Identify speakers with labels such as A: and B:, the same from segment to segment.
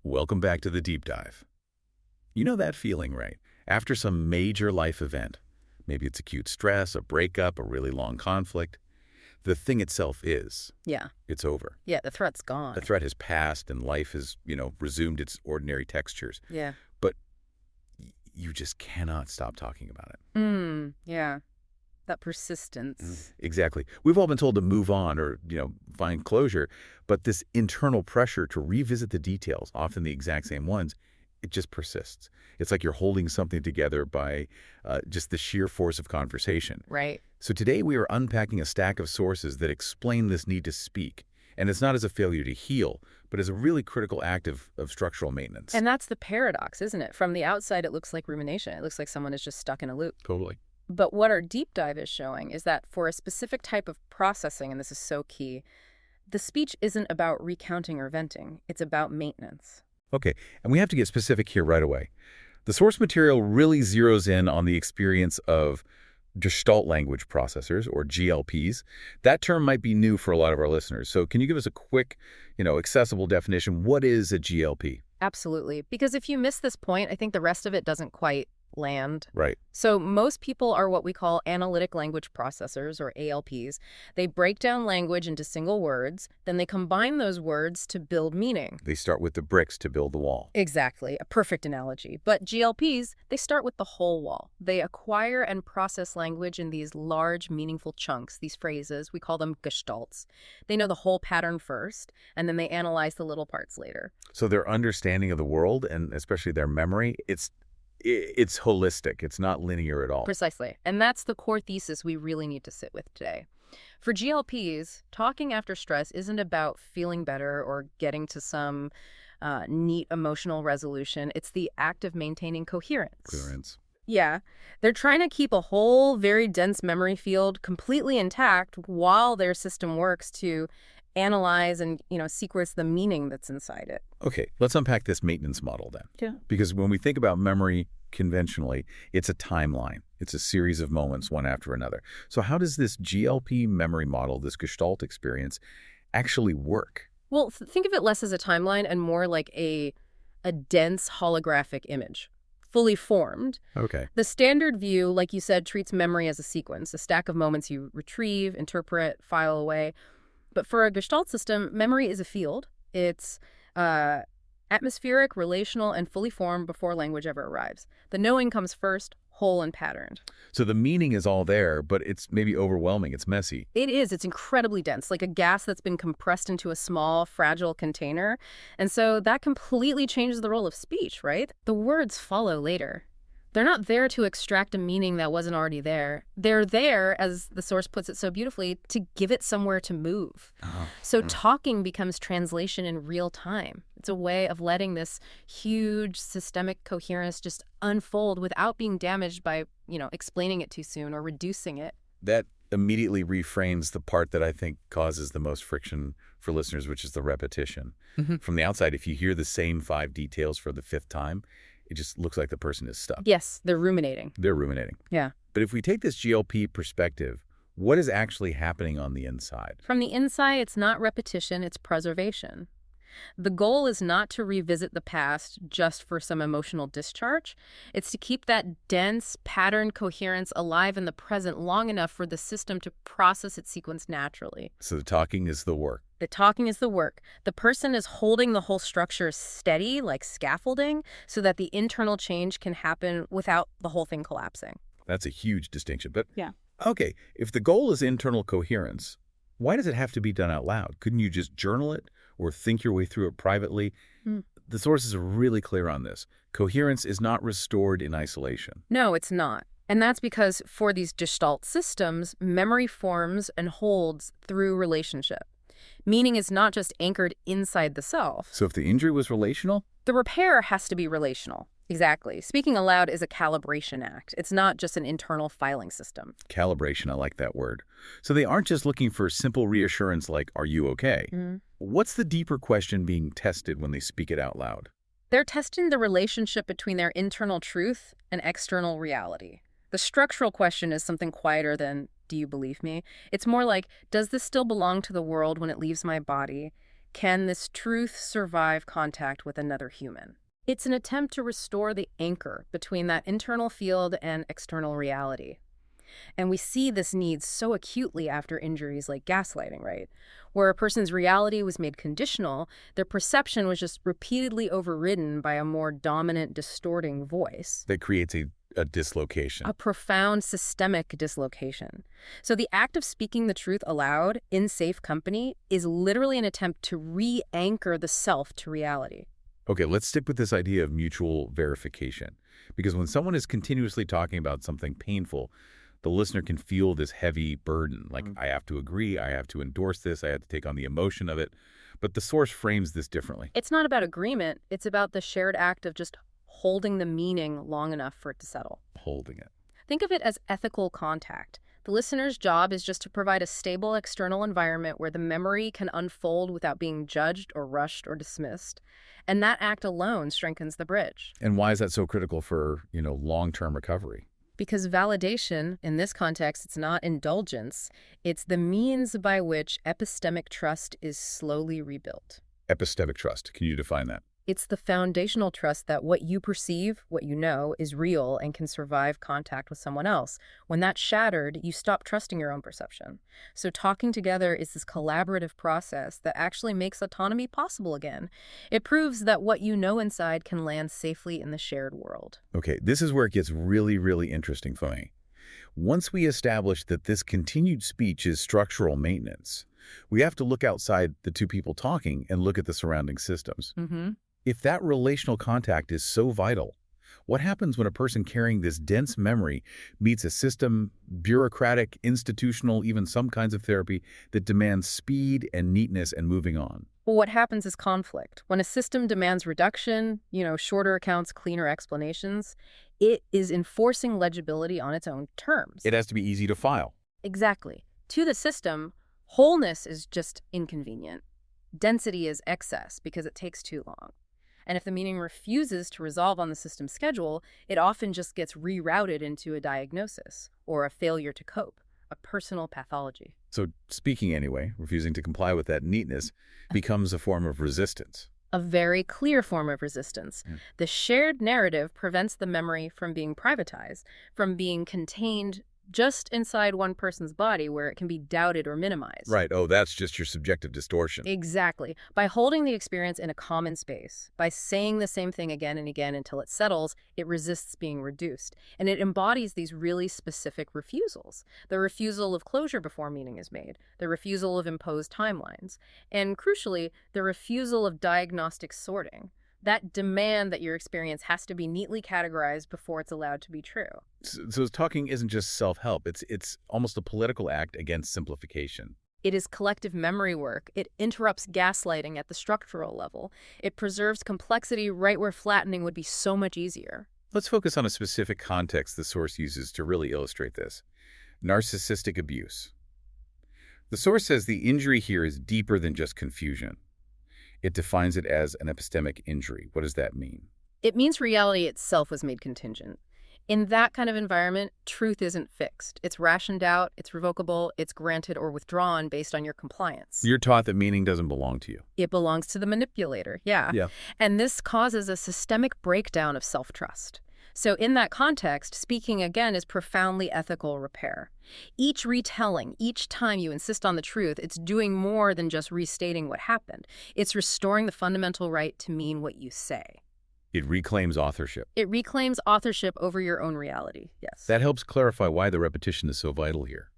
A: Welcome back to the deep dive. You know that feeling, right? After some major life event, maybe it's acute stress, a breakup, a really long conflict, the thing itself
B: Yeah.
A: it's over.
B: Yeah, the threat's gone.
A: The threat has passed and life has, resumed its ordinary textures.
B: Yeah.
A: But you just cannot stop talking about it.
B: Yeah. That persistence.
A: Exactly. We've all been told to move on or, find closure, but this internal pressure to revisit the details, often the exact same ones, it just persists. It's like you're holding something together by just the sheer force of conversation.
B: Right.
A: So today we are unpacking a stack of sources that explain this need to speak. And it's not as a failure to heal, but as a really critical act of structural maintenance.
B: And that's the paradox, isn't it? From the outside, it looks like rumination. It looks like someone is just stuck in a loop.
A: Totally.
B: But what our deep dive is showing is that for a specific type of processing, and this is so key, the speech isn't about recounting or venting. It's about maintenance.
A: Okay, and we have to get specific here right away. The source material really zeroes in on the experience of Gestalt language processors, or GLPs. That term might be new for a lot of our listeners. So can you give us a quick, accessible definition? What is a GLP?
B: Absolutely. Because if you miss this point, I think the rest of it doesn't quite land.
A: Right.
B: So most people are what we call analytic language processors, or ALPs. They break down language into single words, then they combine those words to build meaning.
A: They start with the bricks to build the wall.
B: Exactly, a perfect analogy. But GLPs, they start with the whole wall. They acquire and process language in these large, meaningful chunks, these phrases. We call them gestalts. They know the whole pattern first, and then they analyze the little parts later.
A: So their understanding of the world, and especially their memory, it's holistic. It's not linear at all.
B: Precisely. And that's the core thesis we really need to sit with today. For GLPs, talking after stress isn't about feeling better or getting to some neat emotional resolution. It's the act of maintaining coherence.
A: Coherence.
B: Yeah. They're trying to keep a whole very dense memory field completely intact while their system works to analyze and, sequence the meaning that's inside it.
A: Okay, let's unpack this maintenance model then.
B: Yeah.
A: Because when we think about memory conventionally, it's a timeline. It's a series of moments, one after another. So how does this GLP memory model, this Gestalt experience, actually work?
B: Well, think of it less as a timeline and more like a dense holographic image, fully formed.
A: Okay.
B: The standard view, like you said, treats memory as a sequence, a stack of moments you retrieve, interpret, file away. But for a Gestalt system, memory is a field. It's atmospheric, relational, and fully formed before language ever arrives. The knowing comes first, whole and patterned.
A: So the meaning is all there, but it's maybe overwhelming. It's messy.
B: It is. It's incredibly dense, like a gas that's been compressed into a small, fragile container. And so that completely changes the role of speech, right? The words follow later. They're not there to extract a meaning that wasn't already there. They're there, as the source puts it so beautifully, to give it somewhere to move. So talking becomes translation in real time. It's a way of letting this huge systemic coherence just unfold without being damaged by, explaining it too soon or reducing it.
A: That immediately reframes the part that I think causes the most friction for listeners, which is the repetition. From the outside, if you hear the same 5 details for the 5th time, it just looks like the person is stuck.
B: Yes, they're ruminating.
A: They're ruminating.
B: Yeah.
A: But if we take this GLP perspective, what is actually happening on the inside?
B: From the inside, it's not repetition, it's preservation. The goal is not to revisit the past just for some emotional discharge. It's to keep that dense, patterned coherence alive in the present long enough for the system to process its sequence naturally.
A: So the talking is the work.
B: The talking is the work. The person is holding the whole structure steady, like scaffolding, so that the internal change can happen without the whole thing collapsing.
A: That's a huge distinction. But
B: Yeah.
A: Okay, if the goal is internal coherence, why does it have to be done out loud? Couldn't you just journal it or think your way through it privately? The sources are really clear on this. Coherence is not restored in isolation.
B: No, it's not. And that's because for these Gestalt systems, memory forms and holds through relationship. Meaning is not just anchored inside the self.
A: So if the injury was relational?
B: The repair has to be relational. Exactly. Speaking aloud is a calibration act. It's not just an internal filing system.
A: Calibration, I like that word. So they aren't just looking for simple reassurance like, are you okay? What's the deeper question being tested when they speak it out loud?
B: They're testing the relationship between their internal truth and external reality. The structural question is something quieter than, do you believe me? It's more like, does this still belong to the world when it leaves my body? Can this truth survive contact with another human? It's an attempt to restore the anchor between that internal field and external reality. And we see this need so acutely after injuries like gaslighting, right? Where a person's reality was made conditional, their perception was just repeatedly overridden by a more dominant, distorting voice.
A: That creates a dislocation.
B: A profound systemic dislocation. So the act of speaking the truth aloud in safe company is literally an attempt to re-anchor the self to reality.
A: Okay, let's stick with this idea of mutual verification. Because when someone is continuously talking about something painful, the listener can feel this heavy burden, like, I have to agree, I have to endorse this, I have to take on the emotion of it. But the source frames this differently.
B: It's not about agreement, it's about the shared act of just holding the meaning long enough for it to settle.
A: Holding it.
B: Think of it as ethical contact. The listener's job is just to provide a stable external environment where the memory can unfold without being judged or rushed or dismissed. And that act alone strengthens the bridge.
A: And why is that so critical for, long-term recovery?
B: Because validation, in this context, it's not indulgence. It's the means by which epistemic trust is slowly rebuilt.
A: Epistemic trust. Can you define that?
B: It's the foundational trust that what you perceive, what you know, is real and can survive contact with someone else. When that's shattered, you stop trusting your own perception. So talking together is this collaborative process that actually makes autonomy possible again. It proves that what you know inside can land safely in the shared world.
A: Okay, this is where it gets really, really interesting for me. Once we establish that this continued speech is structural maintenance, we have to look outside the two people talking and look at the surrounding systems. If that relational contact is so vital, what happens when a person carrying this dense memory meets a system, bureaucratic, institutional, even some kinds of therapy that demands speed and neatness and moving on?
B: Well, what happens is conflict. When a system demands reduction, shorter accounts, cleaner explanations, it is enforcing legibility on its own terms.
A: It has to be easy to file.
B: Exactly. To the system, wholeness is just inconvenient. Density is excess because it takes too long. And if the meaning refuses to resolve on the system schedule, it often just gets rerouted into a diagnosis or a failure to cope, a personal pathology.
A: So speaking anyway, refusing to comply with that neatness, becomes a form of resistance.
B: A very clear form of resistance. The shared narrative prevents the memory from being privatized, from being contained just inside one person's body where it can be doubted or minimized.
A: Right. Oh, that's just your subjective distortion.
B: Exactly. By holding the experience in a common space, by saying the same thing again and again until it settles, it resists being reduced. And it embodies these really specific refusals. The refusal of closure before meaning is made, the refusal of imposed timelines, and crucially, the refusal of diagnostic sorting. That demand that your experience has to be neatly categorized before it's allowed to be true.
A: So talking isn't just self-help. It's almost a political act against simplification.
B: It is collective memory work. It interrupts gaslighting at the structural level. It preserves complexity right where flattening would be so much easier.
A: Let's focus on a specific context the source uses to really illustrate this. Narcissistic abuse. The source says the injury here is deeper than just confusion. It defines it as an epistemic injury. What does that mean?
B: It means reality itself was made contingent. In that kind of environment, truth isn't fixed. It's rationed out, it's revocable, it's granted or withdrawn based on your compliance.
A: You're taught that meaning doesn't belong to you.
B: It belongs to the manipulator, yeah. And this causes a systemic breakdown of self-trust. So in that context, speaking again is profoundly ethical repair. Each retelling, each time you insist on the truth, it's doing more than just restating what happened. It's restoring the fundamental right to mean what you say.
A: It reclaims authorship.
B: It reclaims authorship over your own reality, yes.
A: That helps clarify why the repetition is so vital here.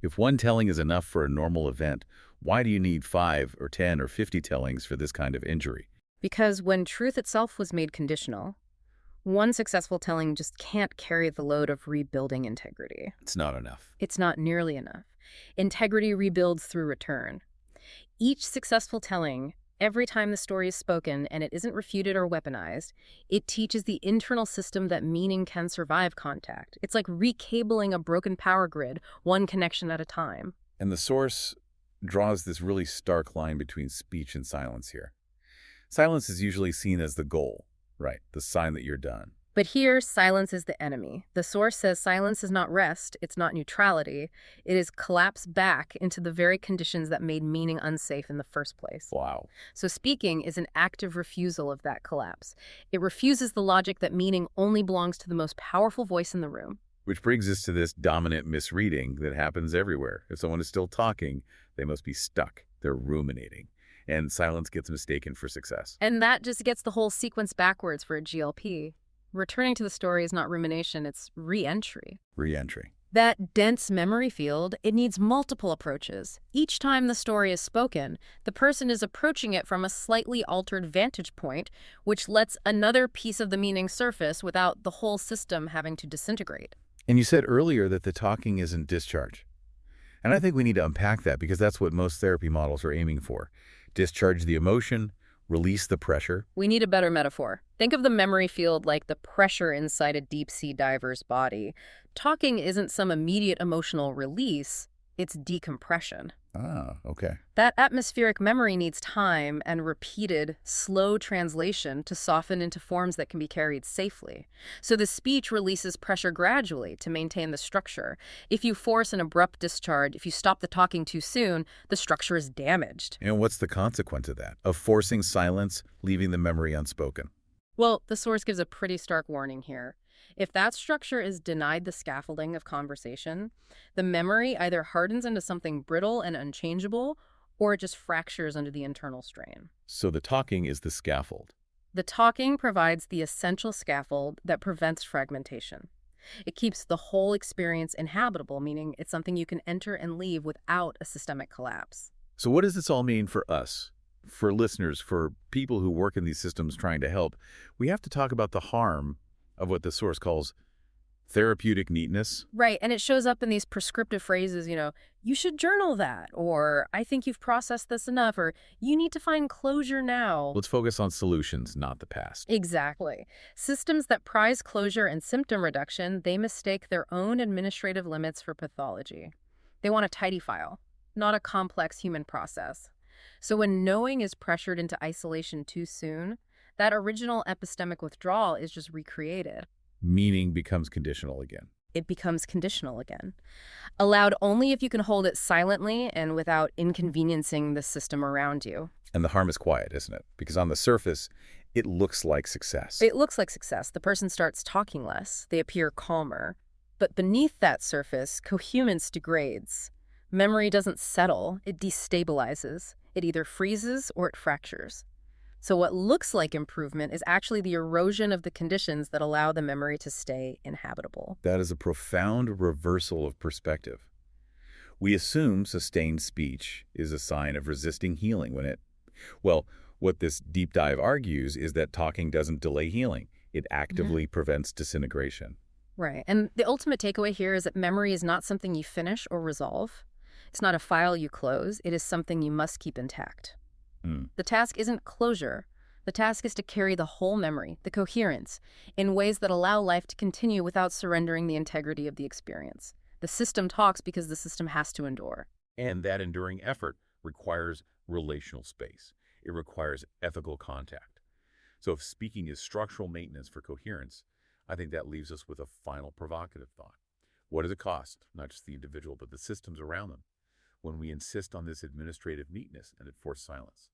A: If one telling is enough for a normal event, why do you need 5 or 10 or 50 tellings for this kind of injury?
B: Because when truth itself was made conditional, one successful telling just can't carry the load of rebuilding integrity.
A: It's not enough.
B: It's not nearly enough. Integrity rebuilds through return. Each successful telling, every time the story is spoken and it isn't refuted or weaponized, it teaches the internal system that meaning can survive contact. It's like recabling a broken power grid, one connection at a time.
A: And the source draws this really stark line between speech and silence here. Silence is usually seen as the goal. Right, the sign that you're done.
B: But here, silence is the enemy. The source says silence is not rest, it's not neutrality. It is collapse back into the very conditions that made meaning unsafe in the first place.
A: Wow.
B: So speaking is an active refusal of that collapse. It refuses the logic that meaning only belongs to the most powerful voice in the room.
A: Which brings us to this dominant misreading that happens everywhere. If someone is still talking, they must be stuck. They're ruminating. And silence gets mistaken for success.
B: And that just gets the whole sequence backwards for a GLP. Returning to the story is not rumination, it's re-entry.
A: Re-entry.
B: That dense memory field, it needs multiple approaches. Each time the story is spoken, the person is approaching it from a slightly altered vantage point, which lets another piece of the meaning surface without the whole system having to disintegrate.
A: And you said earlier that the talking isn't discharge. And I think we need to unpack that because that's what most therapy models are aiming for. Discharge the emotion, release the pressure.
B: We need a better metaphor. Think of the memory field like the pressure inside a deep-sea diver's body. Talking isn't some immediate emotional release, it's decompression.
A: Ah, okay.
B: That atmospheric memory needs time and repeated, slow translation to soften into forms that can be carried safely. So the speech releases pressure gradually to maintain the structure. If you force an abrupt discharge, if you stop the talking too soon, the structure is damaged.
A: And what's the consequence of that? Of forcing silence, leaving the memory unspoken?
B: Well, the source gives a pretty stark warning here. If that structure is denied the scaffolding of conversation, the memory either hardens into something brittle and unchangeable, or it just fractures under the internal strain.
A: So the talking is the scaffold.
B: The talking provides the essential scaffold that prevents fragmentation. It keeps the whole experience inhabitable, meaning it's something you can enter and leave without a systemic collapse.
A: So what does this all mean for us? For listeners, for people who work in these systems trying to help, we have to talk about the harm of what the source calls therapeutic neatness.
B: Right, and it shows up in these prescriptive phrases, you should journal that, or I think you've processed this enough, or you need to find closure now.
A: Let's focus on solutions, not the past.
B: Exactly. Systems that prize closure and symptom reduction, they mistake their own administrative limits for pathology. They want a tidy file, not a complex human process. So when knowing is pressured into isolation too soon, that original epistemic withdrawal is just recreated.
A: Meaning becomes conditional again.
B: It becomes conditional again. Allowed only if you can hold it silently and without inconveniencing the system around you.
A: And the harm is quiet, isn't it? Because on the surface, it looks like success.
B: It looks like success. The person starts talking less. They appear calmer. But beneath that surface, coherence degrades. Memory doesn't settle. It destabilizes. It either freezes or it fractures. So what looks like improvement is actually the erosion of the conditions that allow the memory to stay inhabitable.
A: That is a profound reversal of perspective. We assume sustained speech is a sign of resisting healing well, what this deep dive argues is that talking doesn't delay healing. It actively prevents disintegration.
B: Right. And the ultimate takeaway here is that memory is not something you finish or resolve. It's not a file you close. It is something you must keep intact. The task isn't closure. The task is to carry the whole memory, the coherence, in ways that allow life to continue without surrendering the integrity of the experience. The system talks because the system has to endure.
A: And that enduring effort requires relational space. It requires ethical contact. So if speaking is structural maintenance for coherence, I think that leaves us with a final provocative thought. What does it cost, not just the individual, but the systems around them, when we insist on this administrative neatness and enforce silence?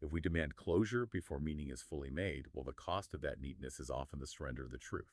A: If we demand closure before meaning is fully made, well, the cost of that neatness is often the surrender of the truth.